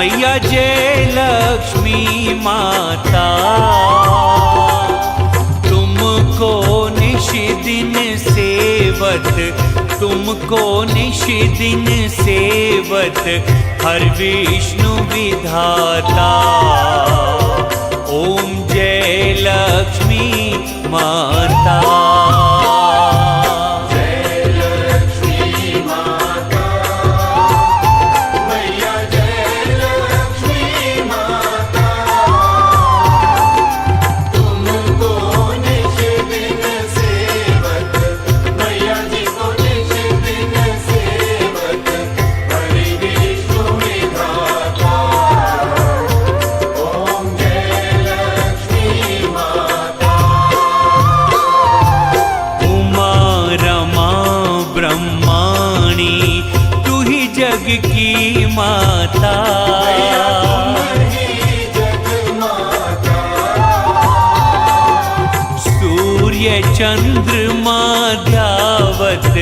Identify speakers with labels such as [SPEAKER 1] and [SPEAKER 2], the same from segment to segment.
[SPEAKER 1] मैया जय लक्ष्मी माता, तुमको निश दिन सेवत, तुमको निश दिन सेवत हर विष्णु विधाता। ओम जय लक्ष्मी माता। जग की माता, सूर्य चंद्रमा ध्यावत,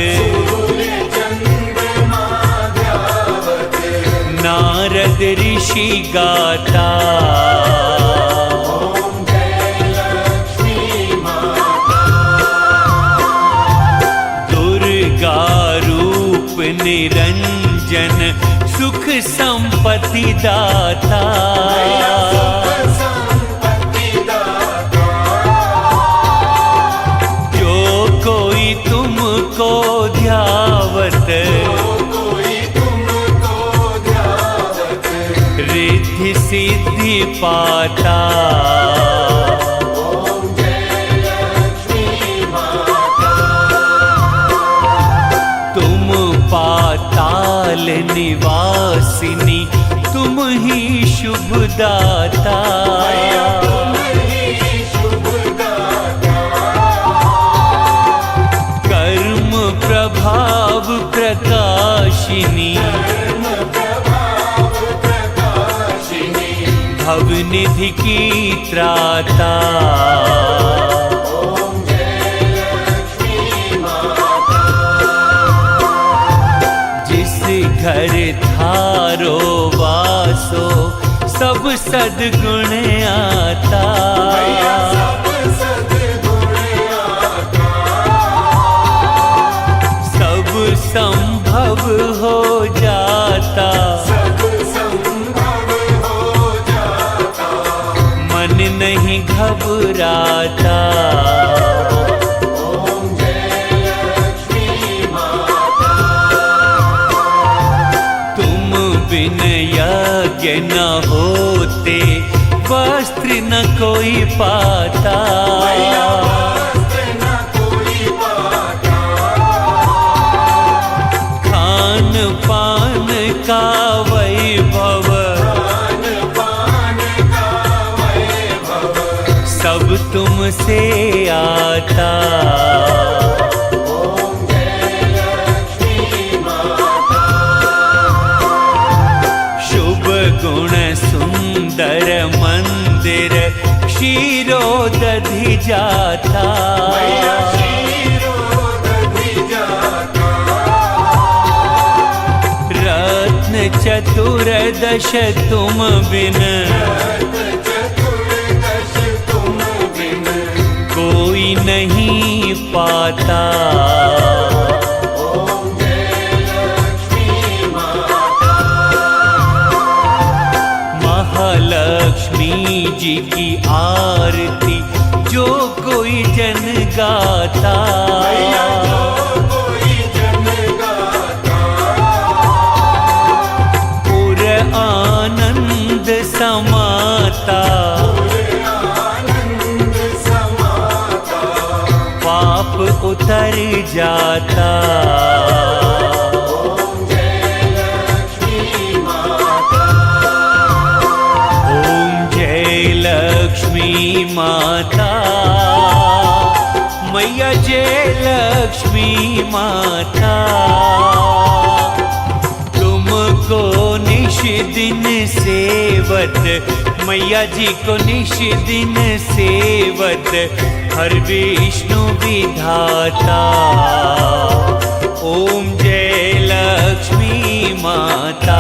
[SPEAKER 1] नारद ऋषि गाता। दुर्गा रूप निरंजन सुख संपत्ति दाता, जो कोई तुमको ध्यावत, रिद्धि सिद्धि पाता। पाताल निवासिनी तुम ही शुभदाता, कर्म प्रभाव प्रकाशिनी, भवनिधि की त्राता। घर थारो वासो सब सद्गुण आता, सब संभव हो जाता, मन नहीं घबराता। बिन यज्ञ न होते वस्त्र न कोई पाता, खान पान का वैभव, सब तुमसे आता। गुण सुंदर मंदिर क्षीरोदधि जाता, रत्न चतुर्दश तुम बिन, कोई नहीं पाता। लक्ष्मी जी की आरती जो कोई जन गाता, पूरे आनंद समाता, पाप उतर जाता। लक्ष्मी माता, मैया जय लक्ष्मी माता, तुमको निश दिन सेवत, मैया जी को निश दिन सेवत हर विष्णु विधाता। ओम जय लक्ष्मी माता।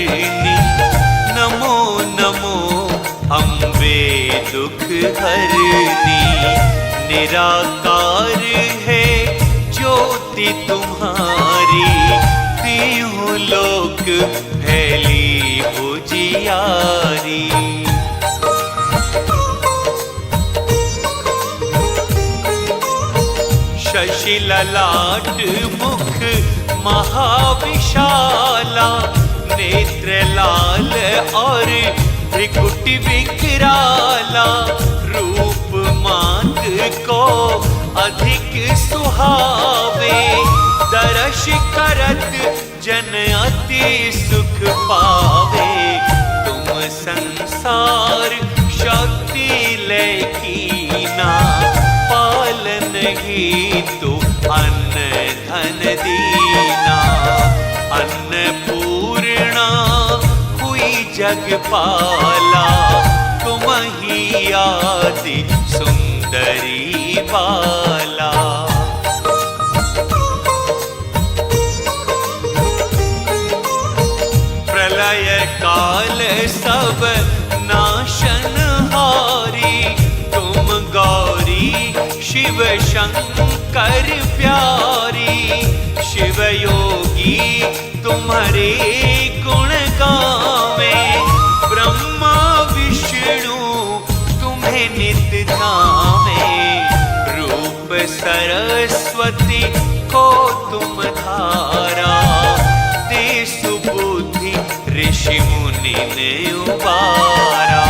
[SPEAKER 1] करनी। नमो नमो अम्बे दुख हरनी। निराकार है ज्योति तुम्हारी, तीनों लोक फैली उजियारी। शशि ललाट मुख महाविशाला, नेत्र लाल और त्रिकुट विकराला। रूप मांग को अधिक सुहावे, दर्श करत जन अति सुख पावे। तुम संसार शक्ति लेकीना, पालन ही तो अन्न धन दीना। अन्नपूर्णा हुई जगपाला, तुम ही आदि सुंदरी बाला। प्रलय काल सब नाशनहारी, तुम गौरी शिव शंकर प्यारी। शिव योगी तुम्हारे गुण गावे, ब्रह्मा विष्णु तुम्हें नित धावे। रूप सरस्वती को तुम धारा, दे सुबुद्धि ऋषि मुनि ने उबारा।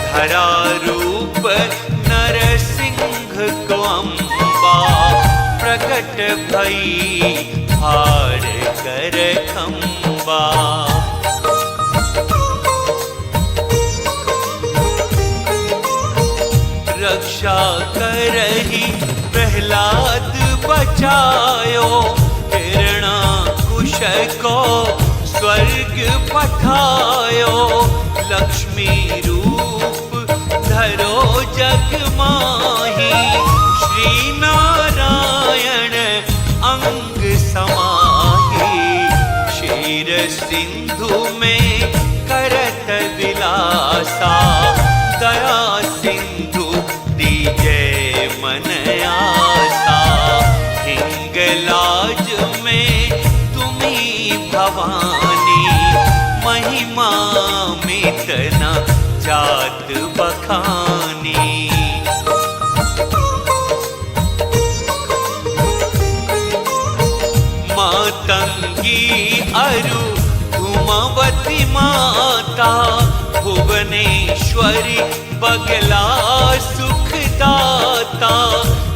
[SPEAKER 1] धरा रूप नरसिंह को अम्बा, प्रकट भई भार कर खंबा। रक्षा करही प्रहलाद बचायो, हिरणाकुश को स्वर्ग पठायो। लक्ष्मी रूप धरो जग माही, श्री नारायण अंग समाही। क्षीर सिंधु में करत विलासा, दया सिंधु दीजे मन आसा। हिंगलाज में तुम्ही भवानी, महिमा मितना जात बखानी। मातंगी अरु धूमावती माता, भुवनेश्वरी बगला सुखदाता।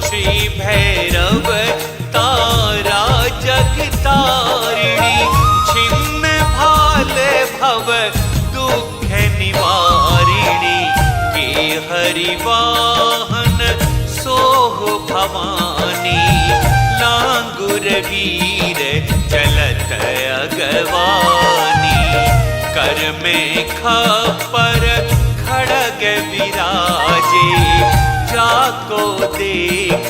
[SPEAKER 1] श्री भैरव तारा जगतारिणी, छिन्न भाल भव दुख निवारिणी। के हरिवाहन सोह भवानी, लांगुर वीर चलत अगवानी। कर में खपर खड़ग विराजे, जाको देख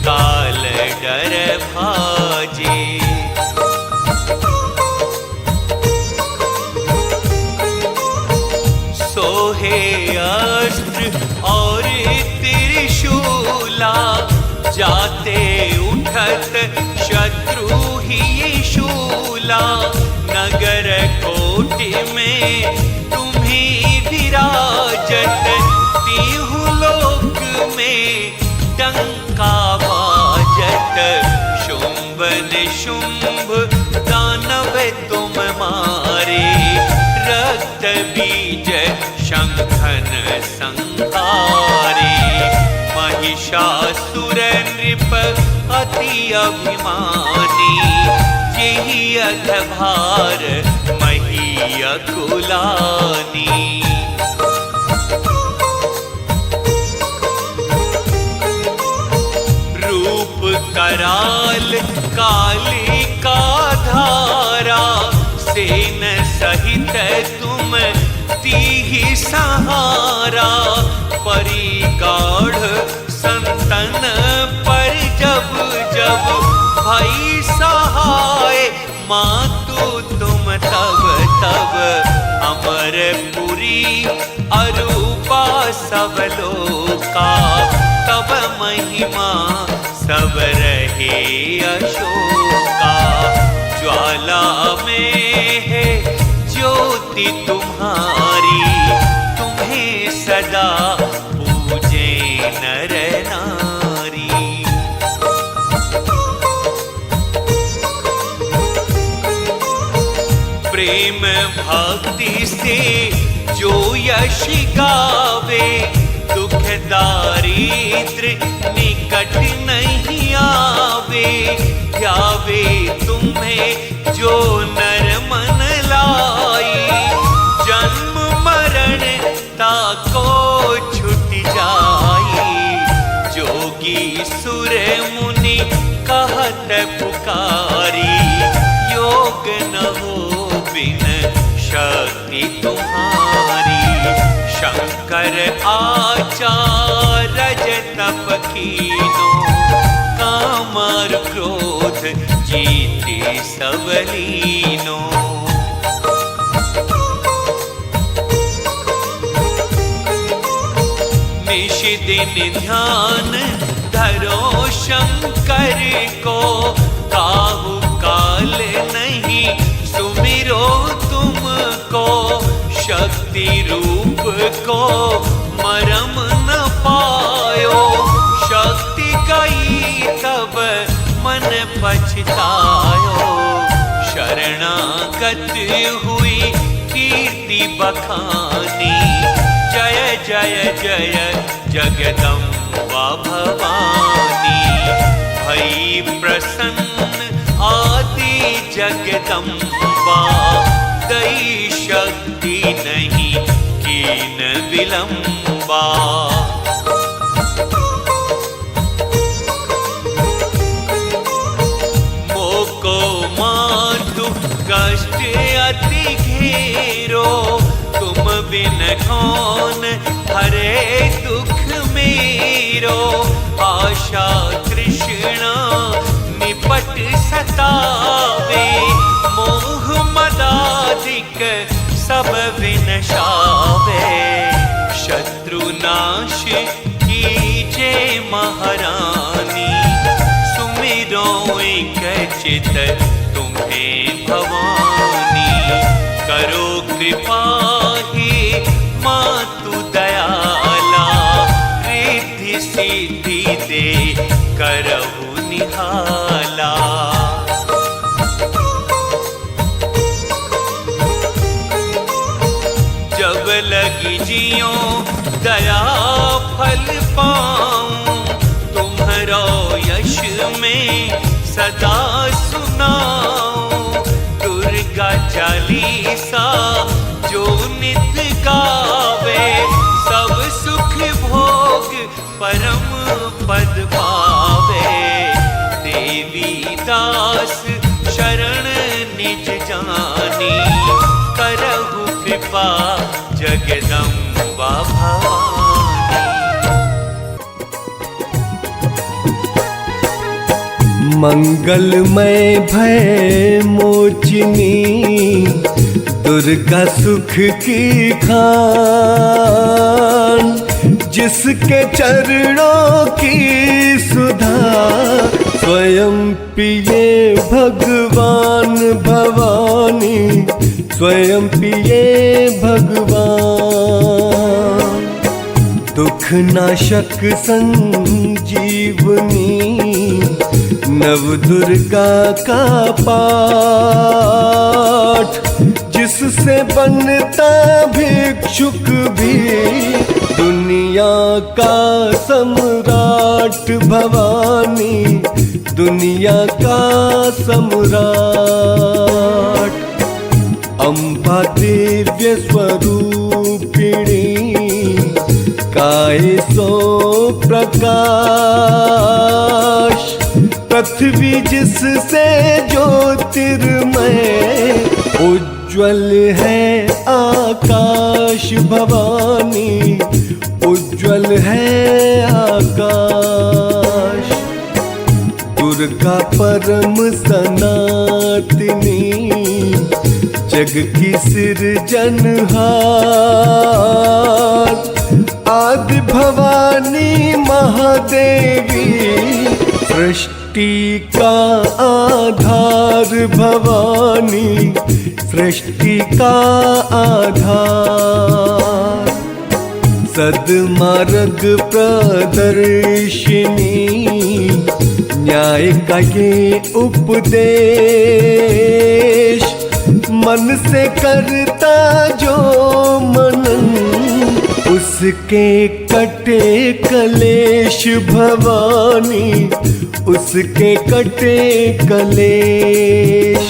[SPEAKER 1] काल डर भाजे। सोहे अस्त्र और त्रिशूला, जाते उठत शत्रु ही शूला। नगर कोटि में तुम्ही विराजत, तीहु लोक में डंका बाजत। शुंभ निशुंभ दानव तुम मारे, रक्त बीज शंखन संहारे। महिषासुर नृप अति अभिमानी, यही अधभार मही अकुलानी। रूप कराल काली का धारा, सेन सहित तुम तीहि सहारा। परिगाढ़ संतन पर जब जब भाई सहाय, मातु तुम तब सब अमरपुरी अरूपा सब लोका, तब महिमा सब रहे अशोका। ज्वाला में है ज्योति तुम्हारी, तुम्हें सदा पूजे नर नारी। प्रेम भक्ति से जो यश गावे, दुख दारिद्र निकट नहीं आवे। ध्यावे तुम्हें जो नर मन लाई, जन्म मरण ताको छुट जाई। जोगी सुर मुनि कहत पुकारी, योग न हो बिन शक्ति तुम्हारी। शंकर आचार्य तप कीनो, काम और क्रोध जीते सब लीनो। निश दिन ध्यान धरो शंकर को, काहू काल नहीं सुमिरो तुमको। शक्ति रूप को मरम न पायो, शक्ति गई तब मन पछतायो। शरणागत हुई कीर्ति बखानी, जय जय जय जगदम्बा भवानी। भई प्रसन्न आदि जगदम्बा, दई शक्ति नहीं कीन विलंबा। मोको मातु कष्ट अति घेरो, तुम बिन कौन हरे दुख मेरो। आशा तृष्णा निपट सतावे, मोह मदाधिक सब विनशावे। शत्रु नाश कीजे महारानी, सुमिरो एक चित तुम्हें भवानी। करो कृपा ही मातु दयाला, रिद्धि सिद्धि दे करहु निहाला। जब लगी जियो दया फल पाऊं, तुम्हारा यश में सदा सुनाऊं। दुर्गा चालीसा जो नित गावे, सब सुख भोग परम पद पावे। देवी दास शरण निज जानी, करहु कृपा जगदम्बा भवानी।
[SPEAKER 2] मंगलमय भय मोचिनी, दुर्गा सुख की खान। जिसके चरणों की सुधा, स्वयं पिए भगवान भवानी। स्वयं पिए भगवान। दुख नाशक संजीवनी, नव दुर्गा का पाठ। जिससे बनता भिक्षुक भी, दुनिया का सम्राट भवानी। दुनिया का सम्राट। अम्बा दिव्य स्वरूपिणी, काय सो प्रकाश। पृथ्वी जिससे ज्योतिर्मय, उज्ज्वल है आकाश भवानी। उज्ज्वल है आकाश। दुर्गा परम सनातनी, जग की सिरजनहार, आदि भवानी महादेवी, सृष्टि का आधार भवानी, सृष्टि का आधार। सद्मार्ग प्रदर्शिनी, न्याय का ये उपदेश, मन से करता जो मनन, उसके कटे कलेश भवानी, उसके कटे कलेश।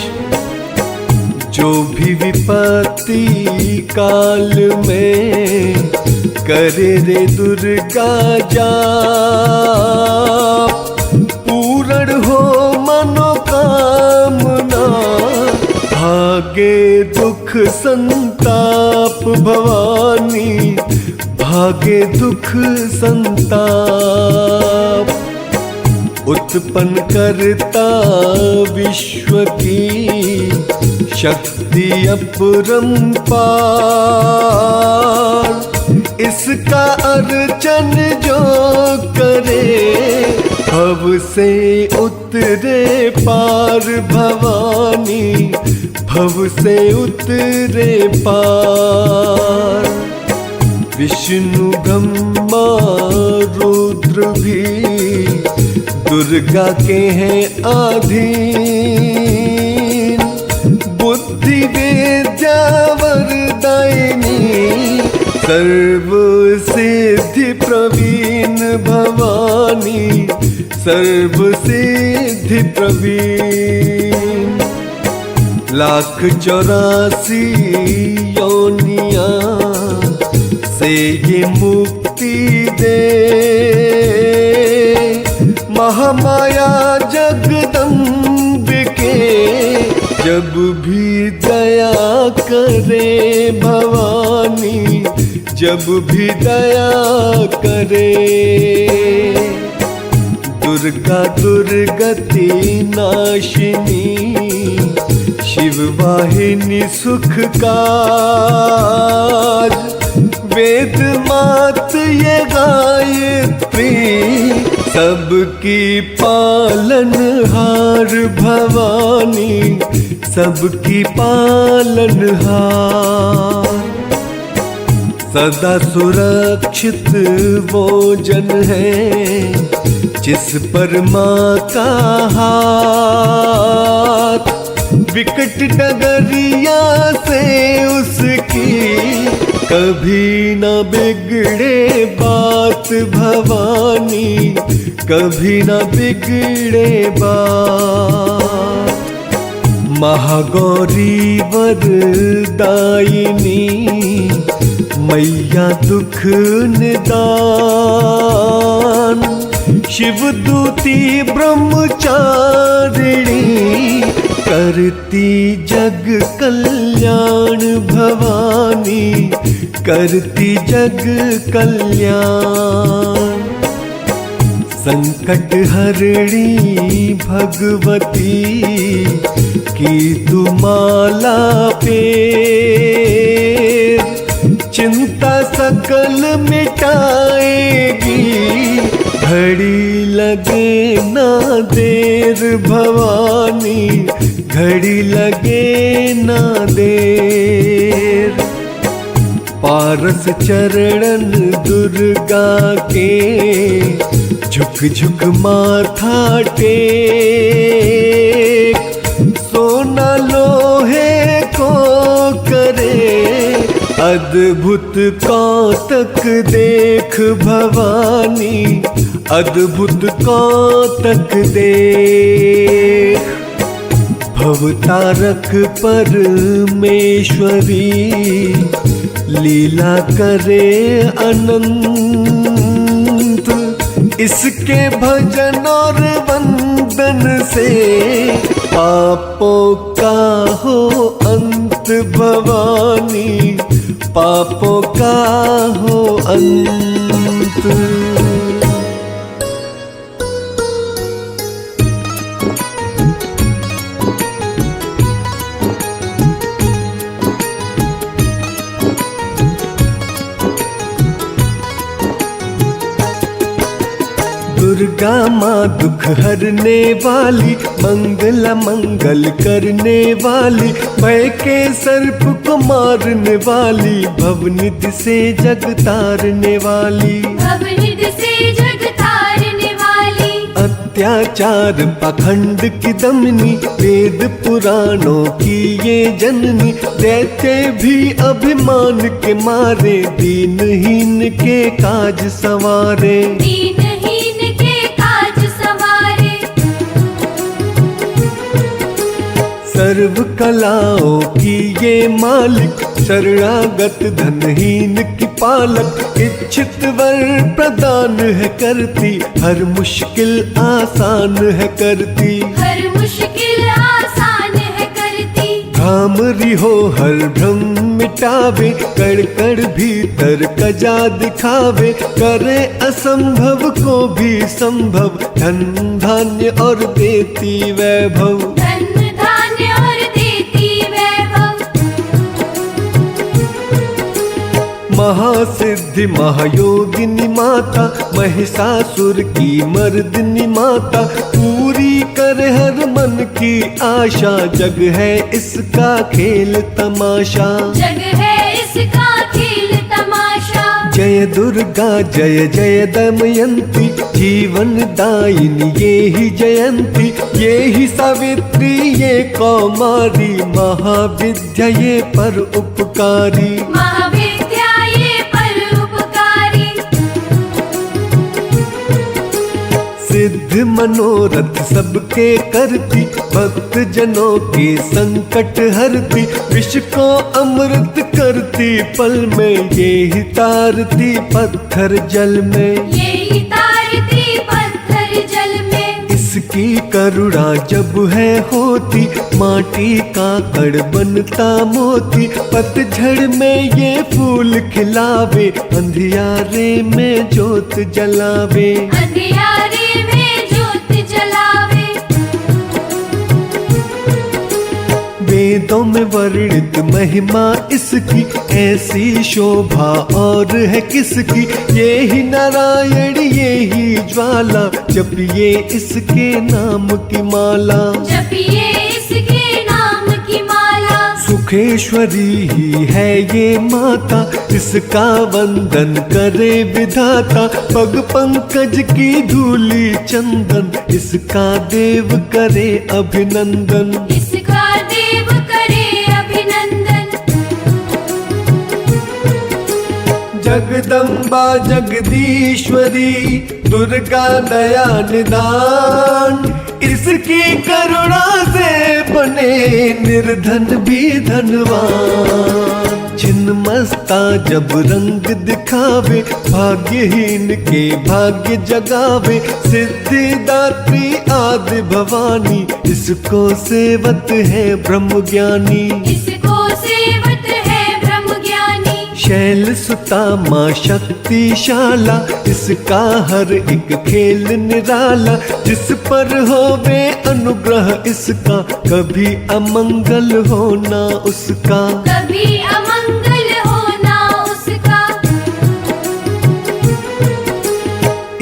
[SPEAKER 2] जो भी विपत्ति काल में करे रे दुर्गा जाप, पूर्ण हो मनोकामना, भागे दुख संताप भवानी, भागे दुख संताप। उत्पन्न करता विश्व की शक्ति अपरंपार, इसका अर्चन जो करे, भव से उतरे पार भवानी, भव से उतरे पार। विष्णु ब्रह्मा रुद्र भी दुर्गा के हैं अधीन, बुद्धि विद्या वरदायिनी, सर्व सिद्धि प्रवीण भवानी, सर्व सिद्धि प्रवीण। 1,84 योनियां से ये मुक्ति दे, महामाया जगदम्बिके, जब भी दया करे भवानी, जब भी दया करे। दुर्गा दुर्गति नाशिनी, शिव वाहिनी सुख काज, वेद मात ये गायत्री, सबकी पालनहार भवानी, सबकी पालनहार। सदा सुरक्षित वो जन है जिस पर माँ का हाथ, विकट डगरिया से उसकी कभी न बिगड़े बात भवानी, कभी न बिगड़े बात। महागौरी वरदायिनी, मैया दुख निदान, शिवदूती ब्रह्मचारिणी, करती जग कल्याण भवानी, करती जग कल्याण। संकट हरणी भगवती की तू माला पेर, चिंता सकल मिटाएगी, घड़ी लगे ना देर भवानी, घड़ी लगे ना देर। पारस चरणन दुर्गा के, झुक झुक माथा टेक, सोना लोहे को करे, अद्भुत कौतक देख भवानी, अद्भुत कौतक देख। भवतारक परमेश्वरी, लीला करे अनंत, इसके भजन और वंदन से पापों का हो अंत भवानी, पापों का हो अंत। दुर्गा माँ दुख हरने वाली, मंगला मंगल करने वाली, भय के सर्प को मारने वाली, भवनिधि से जग तारने वाली,
[SPEAKER 3] भवनिधि से जग तारने वाली,
[SPEAKER 2] अत्याचार पाखंड की दमनी, वेद पुराणों की ये जननी, दैत्य भी अभिमान के मारे, दीनहीन के काज संवारे,
[SPEAKER 3] दीनहीन के काज संवारे,
[SPEAKER 2] सर्व कलाओं की ये मालिक, शरणागत धनहीन की पालक, इच्छित वर प्रदान है करती, हर मुश्किल आसान है करती,
[SPEAKER 3] हर मुश्किल आसान है करती,
[SPEAKER 2] धामरी हो हर भ्रम मिटावे, कण कण भीतर कजा दिखावे, करे असंभव को भी संभव, धन धान्य और देती वैभव,
[SPEAKER 3] धन धान्य और देती वैभव,
[SPEAKER 2] महासिद्धि महायोगिनी माता, महिषासुर की मर्दिनी माता, पूरी करे हर मन की आशा, जग है इसका खेल तमाशा,
[SPEAKER 3] जग है इसका खेल तमाशा,
[SPEAKER 2] जय दुर्गा जय जय दमयंती, जीवन दायिनी ये ही जयंती, ये ही सावित्री ये कौमारी, महाविद्या ये पर उपकारी,
[SPEAKER 3] महाविद्या ये पर उपकारी,
[SPEAKER 2] सिद्ध मनोरथ सबके करती, भक्त जनों के संकट हरती, विष को अमृत करती पल में, ये ही तारती पत्थर जल में,
[SPEAKER 3] ये ही तारती पत्थर जल में,
[SPEAKER 2] इसकी करुणा जब है होती, माटी का कड़ बनता मोती, पतझड़ में ये फूल खिलावे, अंधियारे में जोत जलावे,
[SPEAKER 3] अंधियारे में जोत जलावे,
[SPEAKER 2] वेदों में वर्णित महिमा इसकी, ऐसी शोभा और है किसकी, ये ही नारायण ये ही ज्वाला, जपिए इसके नाम की माला,
[SPEAKER 3] जपिए इसके नाम की माला,
[SPEAKER 2] सुखेश्वरी ही है ये माता, इसका वंदन करे विधाता, पग पंकज की धूली चंदन, इसका देव करे अभिनंदन,
[SPEAKER 3] इसका देव करे अभिनंदन,
[SPEAKER 2] जगदम्बा जगदीश्वरी, दुर्गा दया निदान, इसकी करुणा से बने निर्धन भी धनवान, छिन्नमस्ता जब रंग दिखावे, भाग्यहीन के भाग्य जगावे, सिद्धिदात्री आदि भवानी, इसको सेवत है ब्रह्म ज्ञानी,
[SPEAKER 3] इसको सेवत है ब्रह्म ज्ञानी,
[SPEAKER 2] शैल सुता माँ शक्तिशाला, इसका हर एक खेल निराला, जिस पर होवे अनुग्रह इसका, कभी अमंगल होना उसका,
[SPEAKER 3] कभी अमंगल होना उसका,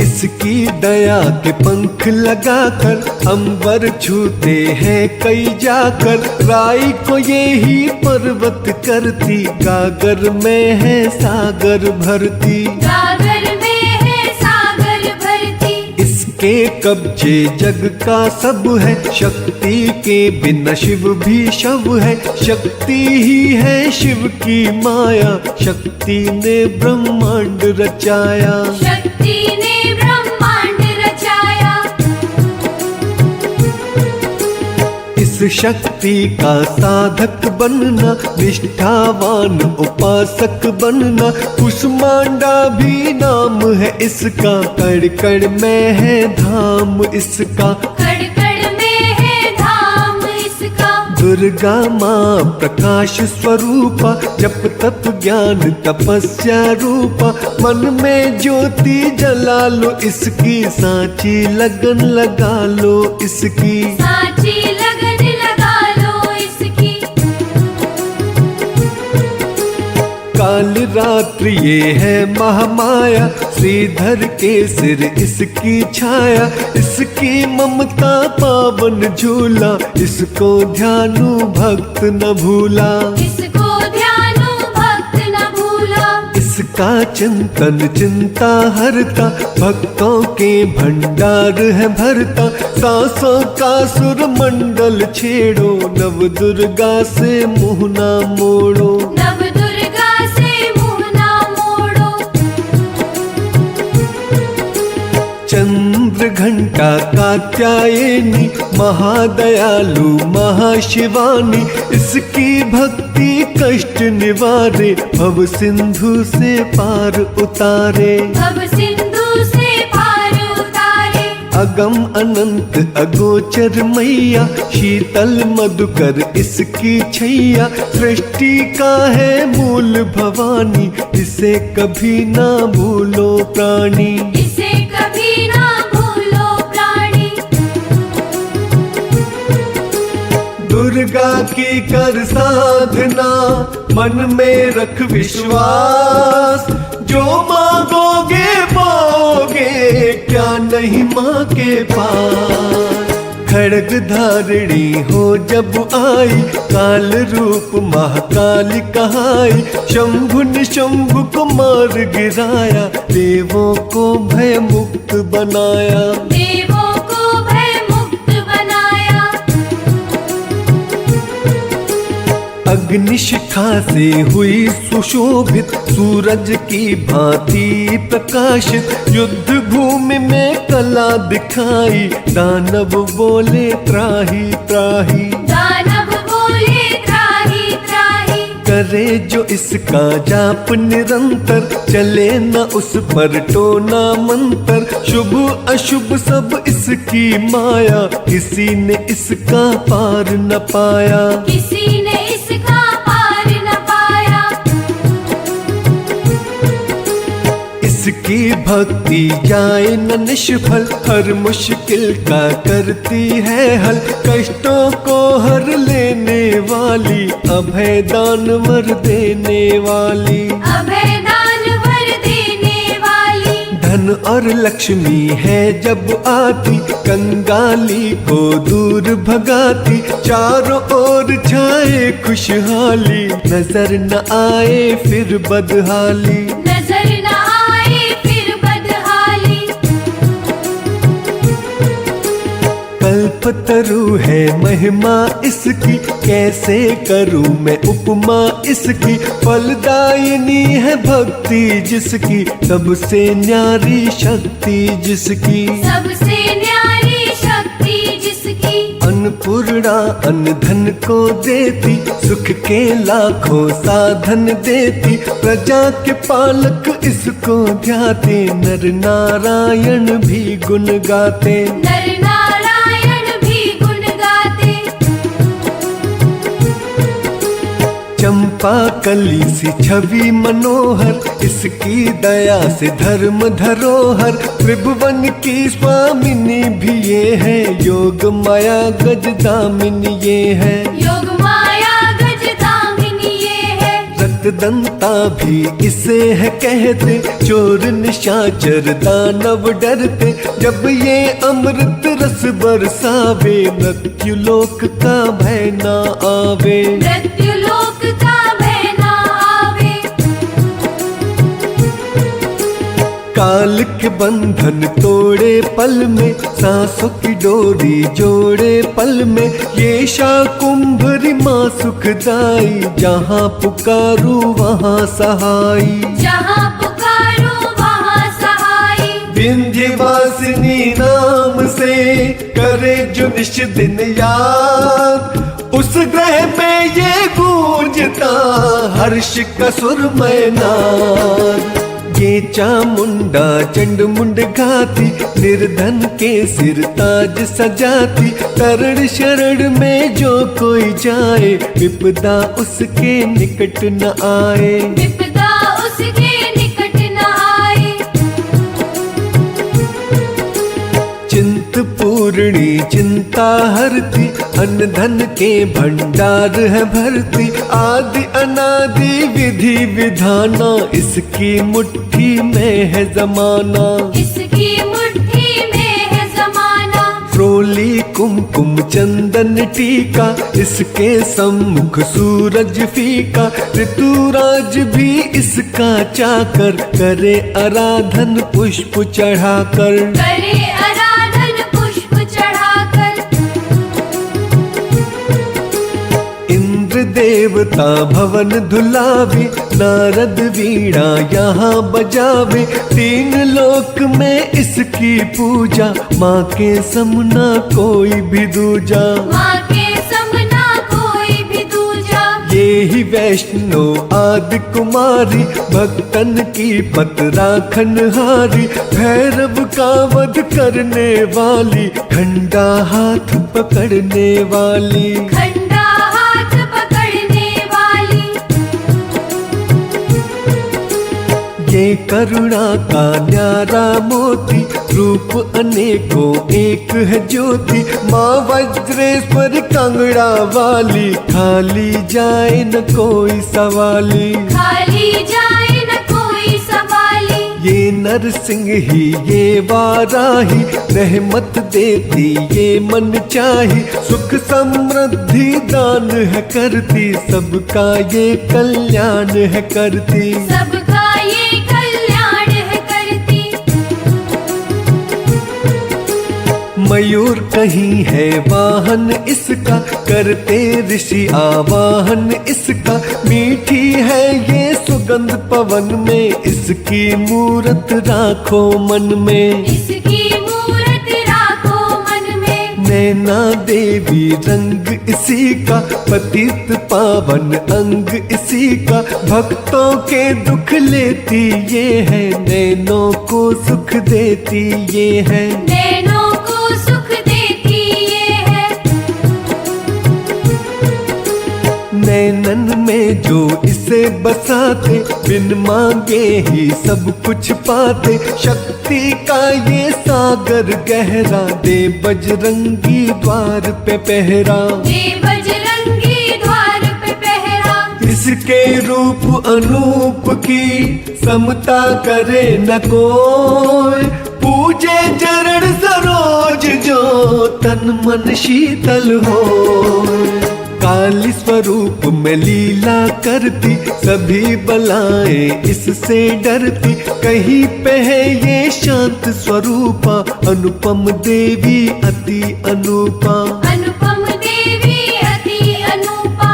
[SPEAKER 2] इसकी दया के पंख लगाकर, अंबर छूते हैं कई जाकर, राई को ये ही पर्वत करती, गागर में है सागर भरती,
[SPEAKER 3] गागर में है सागर भरती,
[SPEAKER 2] इसके कब्जे जग का सब है, शक्ति के बिना शिव भी शव है, शक्ति ही है शिव की माया, शक्ति ने ब्रह्मांड रचाया,
[SPEAKER 3] शक्ति ने ब्रह्मांड रचाया,
[SPEAKER 2] इस शक्ति का साधक बनना, निष्ठावान उपासक बनना, कुष्मांडा भी नाम है इसका, कण कण में है धाम इसका,
[SPEAKER 3] कण कण में है धाम इसका,
[SPEAKER 2] दुर्गा माँ प्रकाश स्वरूपा, जप तप ज्ञान तपस्या रूपा, मन में ज्योति जला लो इसकी, सांची लगन लगा लो इसकी,
[SPEAKER 3] सांची लगन लगा लो इसकी,
[SPEAKER 2] काल रात्रि ये है महामाया, श्रीधर के सिर इसकी छाया, इसकी ममता पावन झूला, इसको ध्यानु भक्त न भूला,
[SPEAKER 3] इसको ध्यानु भक्त न भूला।
[SPEAKER 2] इसका चिंतन चिंता हरता, भक्तों के भंडार है भरता, सांसों का सुर मंडल छेड़ो, नव दुर्गा से मुँह ना मोड़ो,
[SPEAKER 3] नव दुर्गा से मुँह ना मोड़ो।
[SPEAKER 2] चंद्र घंटा कात्यायनी, महादयालु महाशिवानी, इसकी भक्ति कष्ट निवारे, भव सिंधु से पार उतारे,
[SPEAKER 3] भव सिंधु से पार उतारे।
[SPEAKER 2] अगम अनंत अगोचर मैया, शीतल मधुकर इसकी छैया, सृष्टि का है मूल भवानी, इसे कभी ना भूलो प्राणी,
[SPEAKER 3] इसे कभी ना भूलो प्राणी।
[SPEAKER 2] दुर्गा की कर साधना, मन में रख विश्वास, जो मांगोगे पाओगे, क्या नहीं माँ के पास। खड़ग धारिणी हो जब आई, काल रूप महाकाल कहाई, शंभु निशंभु को मार गिराया, देवों को भय मुक्त बनाया,
[SPEAKER 3] देवों को भय मुक्त बनाया।
[SPEAKER 2] अग्निशिखा से हुई सुशोभित, सूरज की भांति प्रकाशित, युद्ध भूमि में कला दिखाई, दानव बोले त्राही त्राही,
[SPEAKER 3] दानव बोले त्राही त्राही।
[SPEAKER 2] करे जो इसका जाप निरंतर, चले न उस पर टोना मंतर, शुभ अशुभ सब इसकी माया, किसी ने इसका पार न पाया,
[SPEAKER 3] किसी ने इसका पार न पाया।
[SPEAKER 2] इसकी भक्ति जाए न निष्फल, हर मुश्किल का करती है हल, कष्टों को हर लेने वाली, अभय दान वर देने वाली,
[SPEAKER 3] अभय दान वर देने वाली।
[SPEAKER 2] धन और लक्ष्मी है जब आती, कंगाली को दूर भगाती, चारों ओर छाए खुशहाली, नजर न आए फिर बदहाली,
[SPEAKER 3] नजर न आए फिर बदहाली।
[SPEAKER 2] कल्पतरु है महिमा इसकी, कैसे करूं मैं उपमा इसकी, फलदायिनी है भक्ति जिसकी, सबसे न्यारी शक्ति जिसकी,
[SPEAKER 3] सबसे न्यारी शक्ति जिसकी।
[SPEAKER 2] अन्नपूर्णा अन्न धन को देती, सुख के लाखों साधन देती, प्रजा के पालक इसको ध्याते, नर नारायण भी गुण गाते,
[SPEAKER 3] नर नारायण भी गुण गाते।
[SPEAKER 2] चंपा कली सी छवि मनोहर, इसकी दया से धर्म धरोहर, त्रिभुवन की स्वामिनी भी ये है, योग माया गज दामिनी ये है,
[SPEAKER 3] योग माया गज दामिनी ये है।
[SPEAKER 2] रक्तदंता भी इसे है कहते, चोर निशाचर दानव डरते, जब ये अमृत रस बरसावे, मृत्युलोक का भय ना आवे,
[SPEAKER 3] मृत्युलोक का भय न आवे।
[SPEAKER 2] काल के बंधन तोड़े पल में, सांसों की डोरी जोड़े पल में, ये शाकुंभरी माँ सुखदाई, जहाँ पुकारू वहाँ सहाई,
[SPEAKER 3] जहाँ पुकारो वहाँ सहाई।
[SPEAKER 2] विंध्यवासिनी नाम से करे जो निश दिन याद, उस ग्रह में ये गूंजता हर्ष का सुरमय नाद। ये चामुंडा चंड मुंड घाती, निर्धन के सिर ताज सजाती, शरण शरण में जो कोई जाए, विपदा उसके निकट न आए,
[SPEAKER 3] विपदा उसके निकट न आए।
[SPEAKER 2] चिंत पूर्णी चिंता हरती, अन्न धन के भंडार है भरती। आदि अनादि विधि विधाना, इसकी मुट्ठी में है जमाना।
[SPEAKER 3] इसकी मुट्ठी में है जमाना।
[SPEAKER 2] रोली कुमकुम चंदन टीका, इसके सम्मुख सूरज फीका। ऋतुराज भी इसका चाकर, करे आराधन पुष्प चढ़ाकर।
[SPEAKER 3] करे आराधन पुष्प चढ़ाकर।
[SPEAKER 2] इंद्र देवता भवन धुलावे, नारद वीणा यहाँ बजावे। तीन लोक में इसकी पूजा, माँ के समना कोई भी दूजा।
[SPEAKER 3] माँ के समना कोई भी दूजा।
[SPEAKER 2] ये ही वैष्णो आदि कुमारी, भक्तन की पत राखन हारी। भैरव का वध करने वाली, खंडा हाथ पकड़ने वाली।
[SPEAKER 3] खंडा हाथ पकड़ने वाली।
[SPEAKER 2] ये करुणा का न्यारा मोती, रूप अनेकों एक है ज्योति। माँ वज्रेश्वर कांगड़ा वाली, खाली जाए न कोई सवाली।
[SPEAKER 3] खाली जाए न कोई सवाली।
[SPEAKER 2] ये नरसिंह ही ये वाराही, रहमत देती ये मन चाही। सुख समृद्धि दान है करती, सबका ये कल्याण है करती।
[SPEAKER 3] सबका ये कल्याण है करती।
[SPEAKER 2] मयूर कहीं है वाहन इसका, करते ऋषि आवाहन इसका। मीठी है ये सुगंध पवन में, इसकी मूरत राखो मन में।
[SPEAKER 3] इसकी मूरत राखो मन में।
[SPEAKER 2] नैना देवी रंग इसी का, पतित पावन अंग इसी का। भक्तों के दुख लेती ये है, नैनों को सुख देती ये है।
[SPEAKER 3] नैनों को सुख देती ये है।
[SPEAKER 2] नैनन में जो इसे बसाते, बिन मांगे ही सब कुछ पाते। शक्ति का ये सागर गहरा, दे बजरंगी द्वार पे पहरा।
[SPEAKER 3] दे बजरंगी द्वार पे पहरा।
[SPEAKER 2] इसके रूप अनूप की, समता करे न कोई। पूजे चरण सरोज जो, तन मन शीतल हो। काली स्वरूप में लीला करती, सभी बलाएं इससे डरती। कहीं पे है ये शांत स्वरूपा, अनुपम देवी अति अनुपा।
[SPEAKER 3] अनुपम देवी अति अनुपा।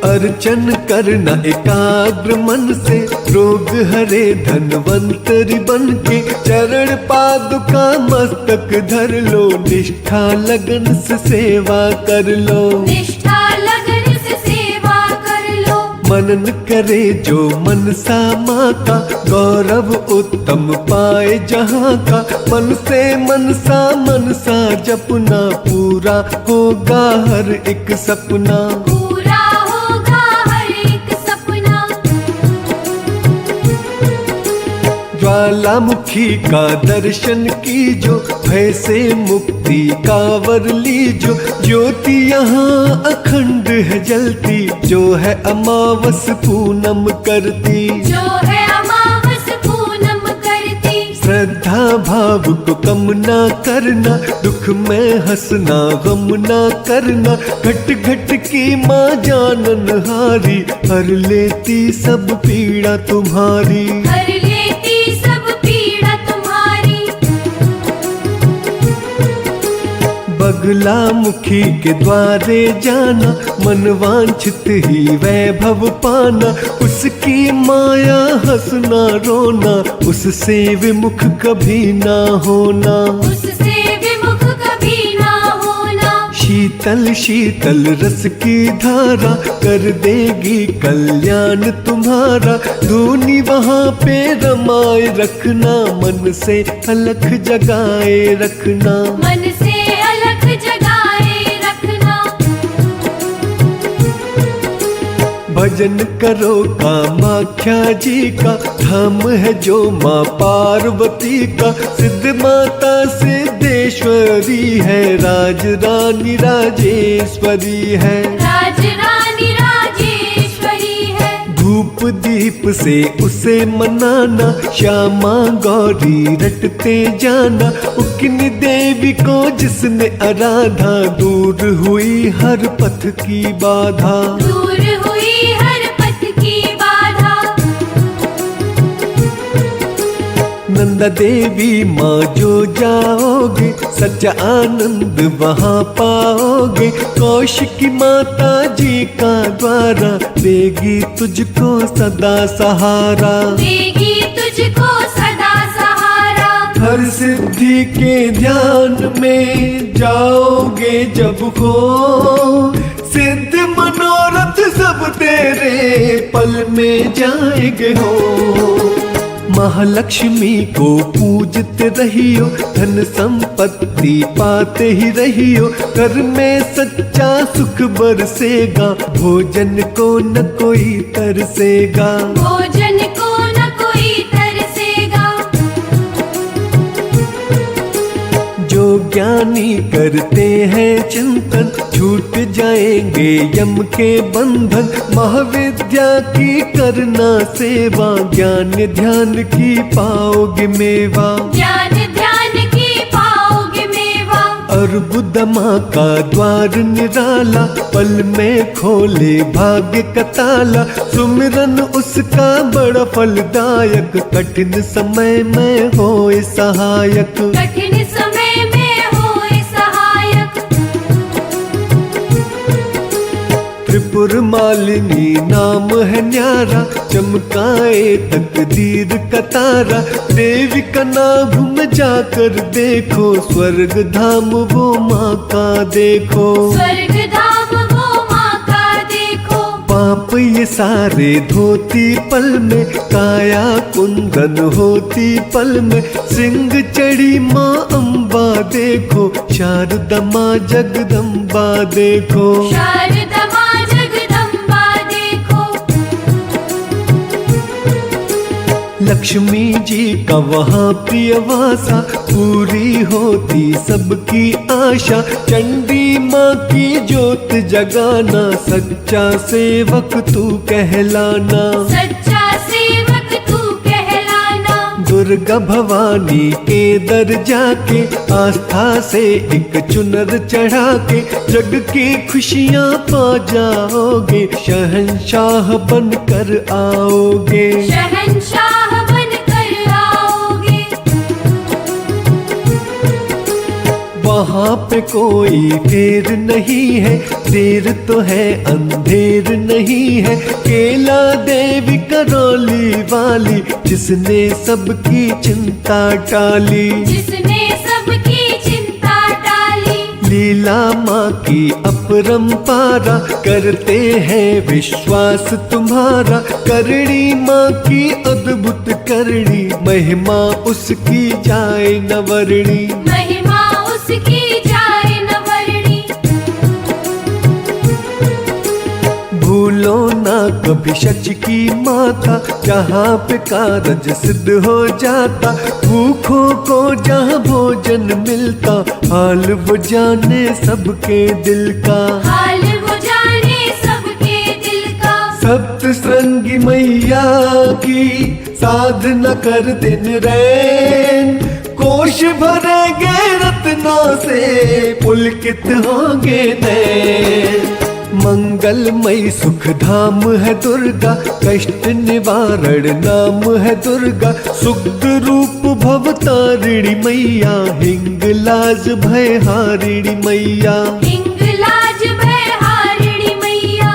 [SPEAKER 2] अर्चन करना एकाग्र मन से, रोग हरे धनवंतरी बन के। चरण पादुका मस्तक धर लो, निष्ठा लगन से सेवा कर लो।
[SPEAKER 3] निष्ठा लगन से सेवा कर लो।
[SPEAKER 2] मनन करे जो मनसा माँ का, गौरव उत्तम पाए जहाँ का। मन से मनसा जपना, पूरा होगा हर एक सपना।
[SPEAKER 3] पूरा होगा हर एक सपना।
[SPEAKER 2] ज्वालामुखी का दर्शन कीजो, भय से मुक्ति का वर लीजो। ज्योति यहाँ अखंड है जलती, जो है अमावस पूनम करती।
[SPEAKER 3] जो है अमावस पूनम करती।
[SPEAKER 2] श्रद्धा भाव को कम ना करना, दुख में हंसना गम ना करना। घट घट की माँ जानन हारी, हर लेती सब पीड़ा तुम्हारी।
[SPEAKER 3] हर लेती सब पीड़ा तुम्हारी।
[SPEAKER 2] बगला मुखी के द्वारे जाना, मन वांछित ही वैभव पाना। उसकी माया हंसना रोना, उससे विमुख कभी ना होना।
[SPEAKER 3] उससे विमुख कभी ना होना।
[SPEAKER 2] शीतल शीतल रस की धारा, कर देगी कल्याण तुम्हारा। धूनी वहाँ पे रमाए रखना, मन से अलख जगाए रखना।
[SPEAKER 3] मन से अलख जगाए रखना।
[SPEAKER 2] भजन करो कामाख्या जी का, धाम है जो माँ पार्वती का। सिद्ध माता सिद्धेश्वरी है, राज रानी राजेश्वरी है।
[SPEAKER 3] राज रानी राजेश्वरी है।
[SPEAKER 2] धूप दीप से उसे मनाना, श्यामा गौरी रटते जाना। उकिनी देवी को जिसने आराधा, दूर हुई हर पथ की बाधा।
[SPEAKER 3] दूर हुई हर पथ की बाधा।
[SPEAKER 2] नंदा देवी माँ जो जाओगे, सच्चा आनंद वहाँ पाओगे। कौशिकी माता जी का द्वारा, देगी तुझको सदा सहारा।
[SPEAKER 3] देगी तुझको सदा सहारा।
[SPEAKER 2] हर सिद्धि के ध्यान में जाओगे जब हो, सिद्ध मनोरथ सब तेरे पल में जाएंगे हो। महालक्ष्मी को पूजते रहियो, धन संपत्ति पाते ही रहियो। घर में सच्चा सुख बरसेगा, भोजन को न कोई तरसेगा।
[SPEAKER 3] भोजन को न कोई तरसेगा।
[SPEAKER 2] जो ज्ञानी करते हैं चिंतन, छूट जाएंगे यम के बंधन। महाविद्या की करना सेवा, ज्ञान ध्यान की पाओगे मेवा।
[SPEAKER 3] ज्ञान ध्यान की पाओगे मेवा।
[SPEAKER 2] और बुद्ध माँ का द्वार निराला, पल में खोले भाग्य का ताला। सुमिरन उसका बड़ा फलदायक, कठिन समय में होए सहायक।
[SPEAKER 3] कठिन समय में होए सहायक।
[SPEAKER 2] त्रिपुर मालिनी नाम है न्यारा, चमकाए तकदीर का तारा। देवी का नाम में जाकर देखो, स्वर्ग धाम वो माँ का देखो।
[SPEAKER 3] स्वर्ग धाम वो माँ का देखो।
[SPEAKER 2] पाप ये सारे धोती पल में, काया कुंदन होती पल में। सिंह चढ़ी माँ अम्बा देखो, शारदा माँ जगदम्बा देखो।
[SPEAKER 3] शारदा माँ जगदम्बा देखो।
[SPEAKER 2] लक्ष्मी जी का वहाँ प्रिय वासा, पूरी होती सबकी आशा। चंडी माँ की ज्योत जगाना, सच्चा सेवक तू कहलाना।
[SPEAKER 3] सच्चा सेवक तू कहलाना।
[SPEAKER 2] दुर्गा भवानी के दर जाके, आस्था से एक चुनर चढ़ा के। जग की खुशियाँ पा जाओगे, शहंशाह बनकर आओगे।
[SPEAKER 3] शहंशाह बनकर आओगे।
[SPEAKER 2] वहाँ पे कोई फेर नहीं है, देर तो है अंधेर नहीं है। केला देवी करौली वाली, जिसने सबकी चिंता टाली।
[SPEAKER 3] जिसने सबकी चिंता टाली।
[SPEAKER 2] लीला माँ की अपरंपारा, करते हैं विश्वास तुम्हारा। करणी माँ की अद्भुत करणी, महिमा उसकी जाए न वर्णी।
[SPEAKER 3] महिमा उसकी जाए न वर्णी।
[SPEAKER 2] भूलो ना कभी सच की माता, जहाँ पे कारज सिद्ध हो जाता। भूखों को जहाँ भोजन मिलता, हाल वो जाने सबके दिल का।
[SPEAKER 3] हाल वो जाने सबके दिल का।
[SPEAKER 2] सप्त श्रृंगी मैया की साधना कर दिन रैन, कोश भरेंगे रत्नों से, पुलकित होंगे नैन। मंगलमयी सुख धाम है दुर्गा, कष्ट निवारण नाम है दुर्गा। सुख रूप भवतारिणी मैया, हिंगलाज भय हारिणी मैया।
[SPEAKER 3] हिंगलाज भय हारिणी मैया।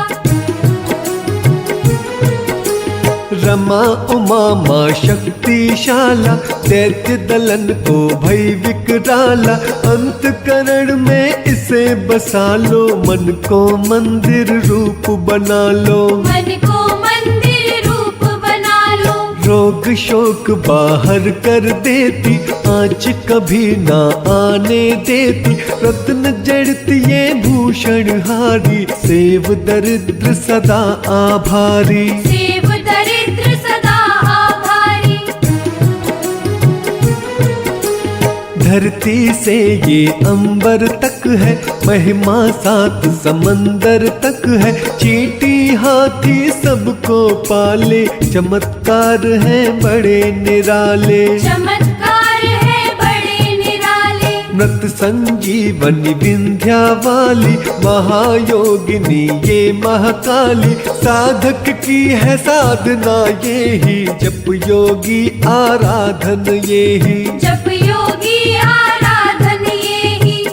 [SPEAKER 2] रमा उमा माँ शक्तिशाला, दैत्य दलन को भय विकराला। अंतकरण में इसे बसा लो, मन को मंदिर रूप बना लो।
[SPEAKER 3] मन को मंदिर रूप बना लो।
[SPEAKER 2] रोग रोग शोक बाहर कर देती, आँच कभी ना आने देती, रत्न जड़ती ये भूषण हारी, सेव दरिद्र सदा आभारी।
[SPEAKER 3] सेव दरिद्र सदा आभारी।
[SPEAKER 2] धरती से ये अंबर तक है, महिमा सात समंदर तक है, चींटी हाथी सबको पाले, चमत्कार है बड़े निराले।
[SPEAKER 3] चमत्कार है बड़े निराले।
[SPEAKER 2] मृत संजीवनी विंध्या वाली, महायोगिनी ये महाकाली, साधक की है साधना ये ही, जप योगी आराधन ये ही।
[SPEAKER 3] जप योगी आराधन ये ही।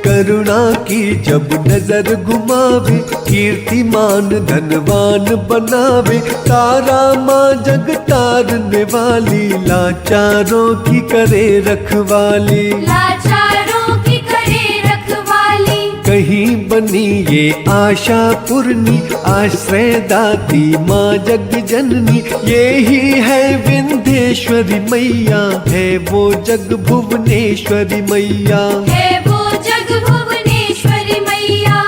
[SPEAKER 2] करुणा की जब नजर घुमावे, कीर्तिमान धनवान बनावे, तारा माँ जग तारने वाली, लाचारों की करे रखवाली।
[SPEAKER 3] लाचारों की करे रखवाली।
[SPEAKER 2] कहीं बनी ये आशा पूर्णी, आश्रय दाती माँ जग जननी, ये ही है विंध्येश्वरी मैया, है वो जग भुवनेश्वरी मैया।
[SPEAKER 3] है वो जग भुवनेश्वरी मैया।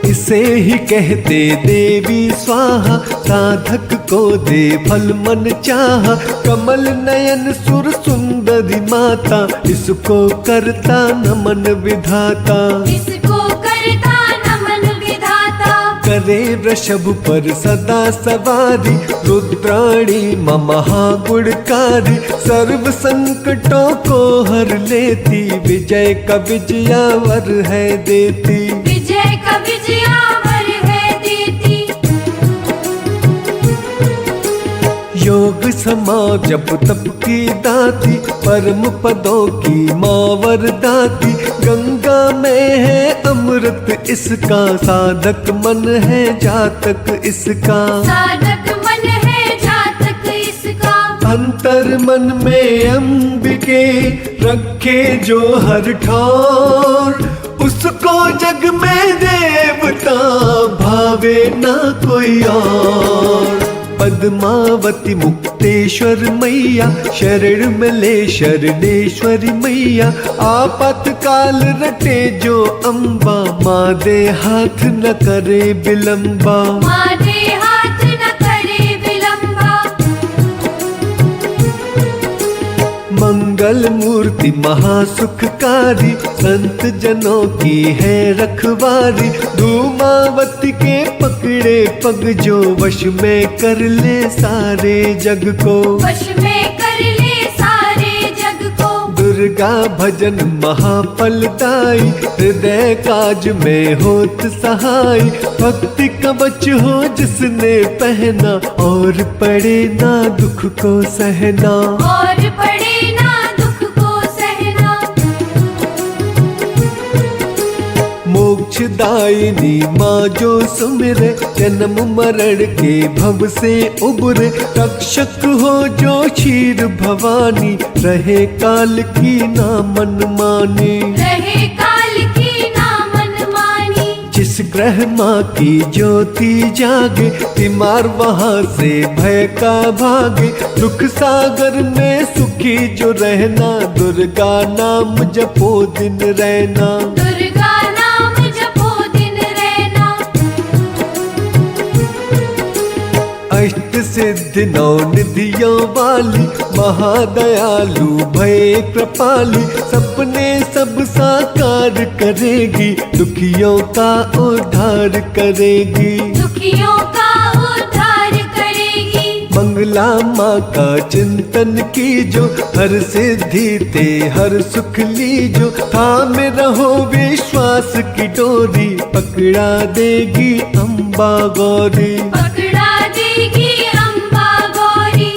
[SPEAKER 2] इसे ही कहते देवी स्वाहा, साधक को दे फल मन चाहा, कमल नयन सुर सुंदरी माता, इसको करता नमन विधाता।
[SPEAKER 3] इसको करता नमन विधाता।
[SPEAKER 2] करे वृषभ पर सदा सवारी, रुद्राणी माँ महागुणकारी, सर्व संकटों को हर लेती, विजय का विजयावर है देती।
[SPEAKER 3] विजय का विजयावर है देती।
[SPEAKER 2] योग समा जप तप की दाती, परम पदों की माँ वरदाती, गंगा में है अमृत इसका, साधक मन है जातक इसका।
[SPEAKER 3] साधक मन है जातक इसका।
[SPEAKER 2] अंतर मन में अंबिके, रखे जो हर ठौर, उसको जग में देवता भावे ना कोई और। पद्मावती मुक्तेश्वर मैया, शरण मिले शरणेश्वरी मैया, आपातकाल रटे जो अम्बा, माँ दे हाथ न करे विलंबा।
[SPEAKER 3] माँ दे हाथ न करे विलंबा।
[SPEAKER 2] मंगल मूर्ति महासुखकारी, संत जनों की है रखवारी, धूमावती के पकड़े पग जो, वश में कर ले सारे जग को।
[SPEAKER 3] वश में कर ले सारे जग को।
[SPEAKER 2] दुर्गा भजन महाफलदायी, हृदय काज में होत सहाय, भक्ति कवच हो जिसने पहना, और पड़े ना दुख को सहना।
[SPEAKER 3] और पड़े ना दुख को सहना।
[SPEAKER 2] मोक्षदायिनी माँ जो सुमिरे, जन्म मरण के भव से उबरे, रक्षक हो जो क्षीर भवानी, रहे काल की ना मन मानी।
[SPEAKER 3] रहे काल की ना मन मानी।
[SPEAKER 2] जिस ग्रह माँ की ज्योति जागे, बीमार वहाँ से भय का भागे, दुख सागर में सुखी जो रहना, दुर्गा नाम जपो दिन रहना।
[SPEAKER 3] दुर्गा नाम जपो दिन रहना।
[SPEAKER 2] अष्ट सिद्धि नौ निधियों वाली, महादयालु भय कृपाली, सपने सब साकार करेगी, दुखियों का उद्धार करेगी।
[SPEAKER 3] दुखियों का उद्धार करेगी।
[SPEAKER 2] मंगला माँ का चिंतन कीजो, हर सिद्धि ते हर सुख लीजो, थामे रहो विश्वास की डोरी, पकड़ा देगी अम्बा गौरी।
[SPEAKER 3] पकड़ा देगी अम्बा गौरी।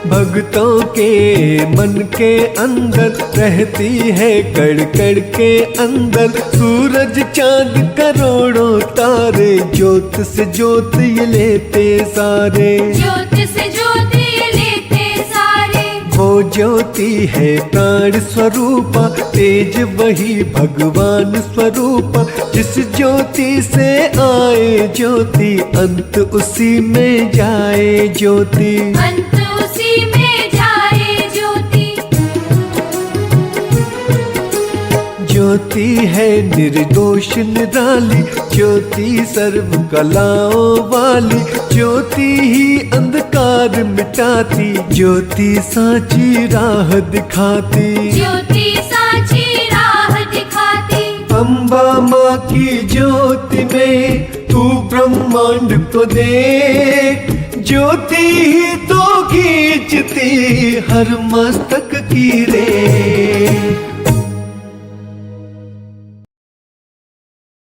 [SPEAKER 2] भक्तों के मन के अंदर रहती है कड़ कड़ के अंदर, सूरज चांद करोड़ों तारे, ज्योत से ज्योत ये लेते सारे।
[SPEAKER 3] ज्योत से ज्योत ये लेते सारे।
[SPEAKER 2] वो वो ज्योति है प्राण स्वरूपा, तेज वही भगवान स्वरूपा। जिस ज्योति से आए ज्योति, अंत उसी में जाए ज्योति।
[SPEAKER 3] अंत उसी में जाए ज्योति।
[SPEAKER 2] ज्योति है निर्दोष निराली, ज्योति सर्व कलाओं वाली। ज्योति ही अंधकार मिटाती, ज्योति साची राह दिखाती।
[SPEAKER 3] ज्योति साची राह दिखाती।
[SPEAKER 2] अम्बा माँ की ज्योति में तू ब्रह्मांड को देख, ज्योति ही तो खींचती हर मस्तक की रे।